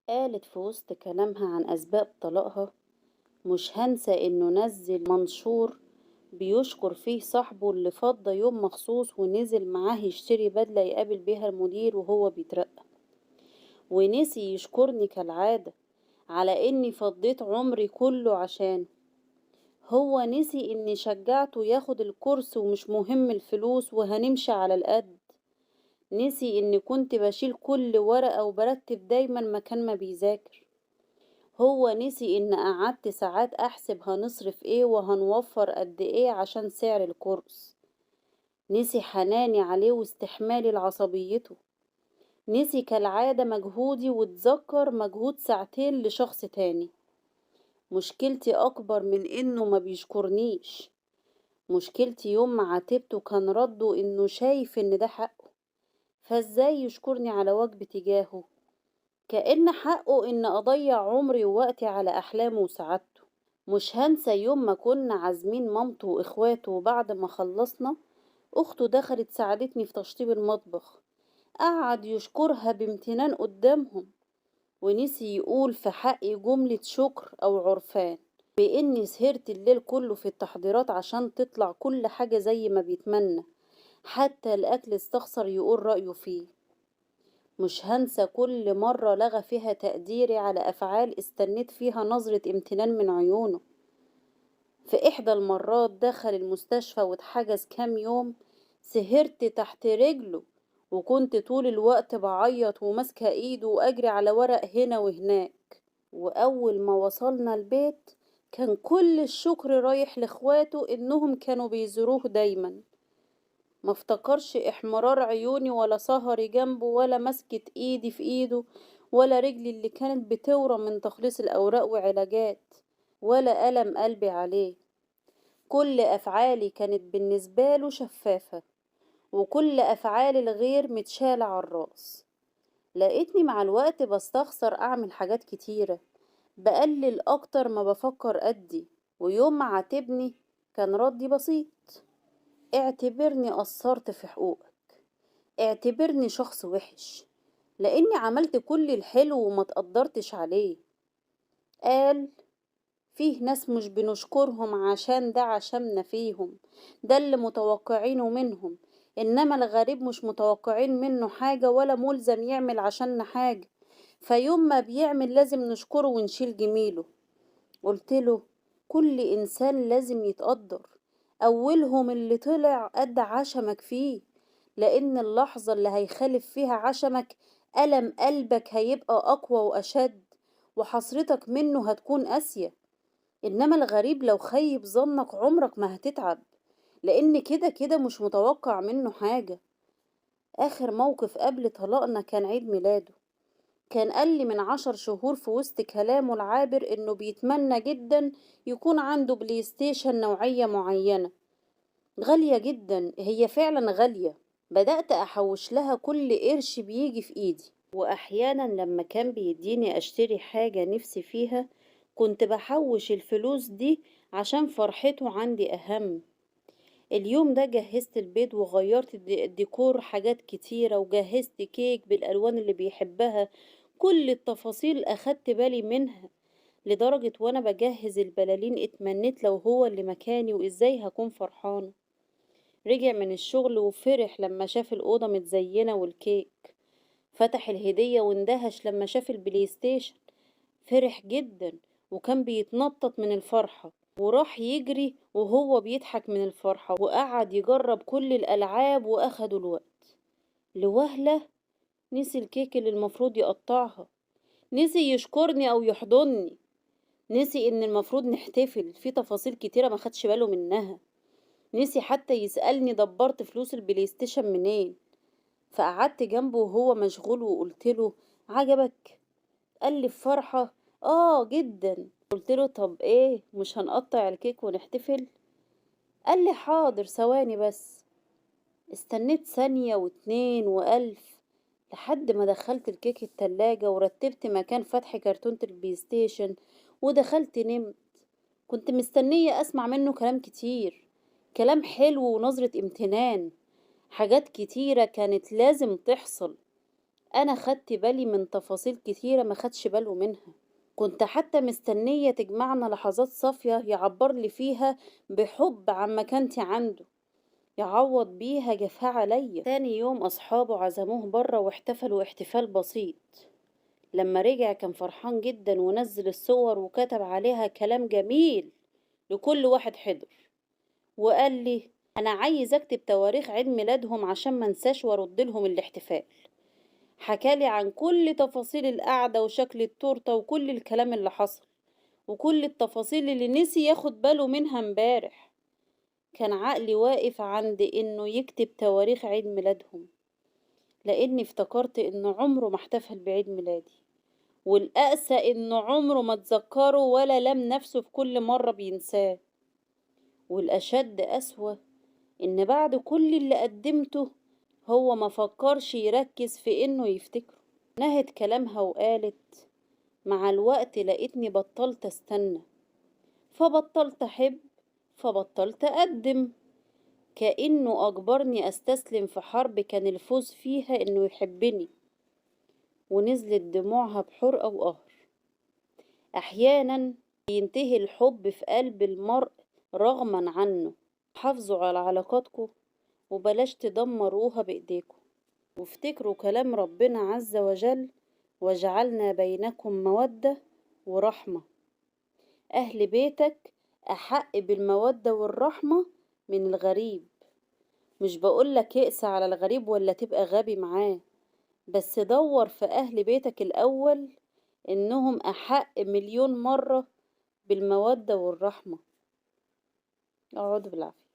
قالت في وسط كلامها عن أسباب طلاقها: مش هنسى إنه نزل منشور بيشكر فيه صاحبه اللي فضى يوم مخصوص ونزل معاه يشتري بدلة يقابل بيها المدير وهو بيترقى، ونسي يشكرني كالعادة على إني فضيت عمري كله عشان هو نسي إني شجعته ياخد الكورس ومش مهم الفلوس وهنمشي على القد. نسي إني كنت بشيل كل ورقة وبرتب دايما مكان ما بيذاكر. هو نسي إن قعدت ساعات أحسب هنصرف إيه وهنوفر قد إيه عشان سعر الكورس. نسي حناني عليه واستحمالي لعصبيته. نسي كالعادة مجهودي واتذكر مجهود ساعتين لشخص تاني. مشكلتي أكبر من إنه ما بيشكرنيش. مشكلتي يوم ما عاتبته كان رده إنه شايف إن ده حقه، فإزاي يشكرني على واجبي تجاهه؟ كأن حقه إن أضيع عمري ووقتي على أحلامه وسعادته. مش هنسى يوم ما كنا عازمين مامته واخواته وبعد ما خلصنا اخته دخلت ساعدتني في تشطيب المطبخ. قعد يشكرها بامتنان قدامهم ونسي يقول في حقي جملة شكر او عرفان باني سهرت الليل كله في التحضيرات عشان تطلع كل حاجة زي ما بيتمنى، حتى الاكل استخسر يقول رأيه فيه. مش هنسى كل مرة لغى فيها تقديري على افعال استنيت فيها نظرة امتنان من عيونه. في إحدى المرات دخل المستشفى واتحجز كام يوم، سهرت تحت رجله وكنت طول الوقت بعيط وماسكة ايده وأجري على ورق هنا وهناك. وأول ما وصلنا البيت كان كل الشكر رايح لإخواته إنهم كانوا بيزوروه دايما. ما افتكرش احمرار عيوني ولا سهري جنبه ولا مسكة ايدي في ايده ولا رجلي اللي كانت بتورم من تخليص الأوراق وعلاجات ولا ألم قلبي عليه. كل أفعالي كانت بالنسبة له شفافة وكل أفعال الغير متشالة على الراس. لقيتني مع الوقت بستخسر أعمل حاجات كتيرة، بقلل أكتر ما بفكر أدي. ويوم ما عاتبني كان ردي بسيط: اعتبرني قصرت في حقوقك، اعتبرني شخص وحش لأني عملت كل الحلو وما تقدرتش عليه. قال: فيه ناس مش بنشكرهم عشان ده عشمنا فيهم، ده اللي متوقعينه منهم، إنما الغريب مش متوقعين منه حاجة ولا ملزم يعمل عشاننا حاجة، فيوم ما بيعمل لازم نشكره ونشيل جميله. قلتله: كل إنسان لازم يتقدر، أولهم اللي طلع قد عشمك فيه، لأن اللحظة اللي هيخالف فيها عشمك ألم قلبك هيبقى أقوى وأشد وحسرتك منه هتكون قاسية. إنما الغريب لو خيب ظنك عمرك ما هتتعب، لأن كده كده مش متوقع منه حاجة. آخر موقف قبل طلاقنا كان عيد ميلاده. كان قالي من 10 شهور في وسط كلامه العابر إنه بيتمنى جدا يكون عنده بلاي ستيشن نوعية معينة غالية جدا، هي فعلا غالية. بدأت أحوش لها كل قرش بيجي في إيدي، وأحيانا لما كان بيديني أشتري حاجة نفسي فيها كنت بحوش الفلوس دي عشان فرحته عندي أهم. اليوم ده جهزت البيت وغيرت الديكور حاجات كتيرة وجهزت كيك بالألوان اللي بيحبها. كل التفاصيل أخدت بالي منها، لدرجة وأنا بجهز البلالين اتمنيت لو هو اللي مكاني وإزاي هكون فرحانة. رجع من الشغل وفرح لما شاف الأوضة متزينة والكيك. فتح الهدية واندهش لما شاف البلاي ستيشن. فرح جدا وكان بيتنطط من الفرحة وراح يجري وهو بيضحك من الفرحة وقعد يجرب كل الألعاب وأخدوا الوقت. لوهلة نسي الكيك اللي المفروض يقطعها، نسي يشكرني أو يحضني، نسي إن المفروض نحتفل في تفاصيل كتيرة ما خدش باله منها. نسي حتى يسألني دبرت فلوس البلاي ستيشن منين. فقعدت جنبه وهو مشغول وقلتله: عجبك؟ قال لي بفرحة: اه جدا. قلتله: طب ايه، مش هنقطع الكيك ونحتفل؟ قال لي: حاضر ثواني بس. استنيت ثانية واتنين وألف لحد ما دخلت الكيك التلاجة ورتبت مكان فتح كرتونة البلاي ستيشن ودخلت نمت. كنت مستنية أسمع منه كلام كتير، كلام حلو ونظرة امتنان، حاجات كتيرة كانت لازم تحصل. أنا خدت بالي من تفاصيل كتيرة ما خدش باله منها، كنت حتى مستنية تجمعنا لحظات صافية يعبر لي فيها بحب عن مكانتي عنده، يعوض بيها جفاه عليا. تاني يوم أصحابه عزموه بره واحتفلوا احتفال بسيط. لما رجع كان فرحان جدا ونزل الصور وكتب عليها كلام جميل لكل واحد حضر، وقال لي أنا عايز أكتب تواريخ عيد ميلادهم عشان منساش وأرد لهم الاحتفال. حكالي عن كل تفاصيل القعدة وشكل التورتة وكل الكلام اللي حصل وكل التفاصيل اللي نسي ياخد باله منها امبارح. كان عقلي واقف عند إنه يكتب تواريخ عيد ميلادهم، لأني افتكرت إنه عمره ما احتفل بعيد ميلادي، والأقسى إنه عمره ما اتذكره ولا لام نفسه في كل مرة بينساه. والأشد أسوأ إن بعد كل اللي قدمته هو ما فكرش يركز في إنه يفتكره. نهت كلامها وقالت مع الوقت لقيتني بطلت استنى، فبطلت أحب، فبطلت أقدم، كأنه أجبرني أستسلم في حرب كان الفوز فيها إنه يحبني. ونزلت دموعها بحرقة وقهر. أحيانا ينتهي الحب في قلب المرء رغما عنه. حافظوا على علاقاتكم وبلاش تدمروها بإيديكم، وافتكروا كلام ربنا عز وجل وجعلنا بينكم مودة ورحمة. أهل بيتك أحق بالمودة والرحمة من الغريب. مش بقولك اقسى على الغريب ولا تبقى غبي معاه، بس دور في أهل بيتك الأول إنهم أحق مليون مرة بالمودة والرحمة. اقعدوا بالعافية.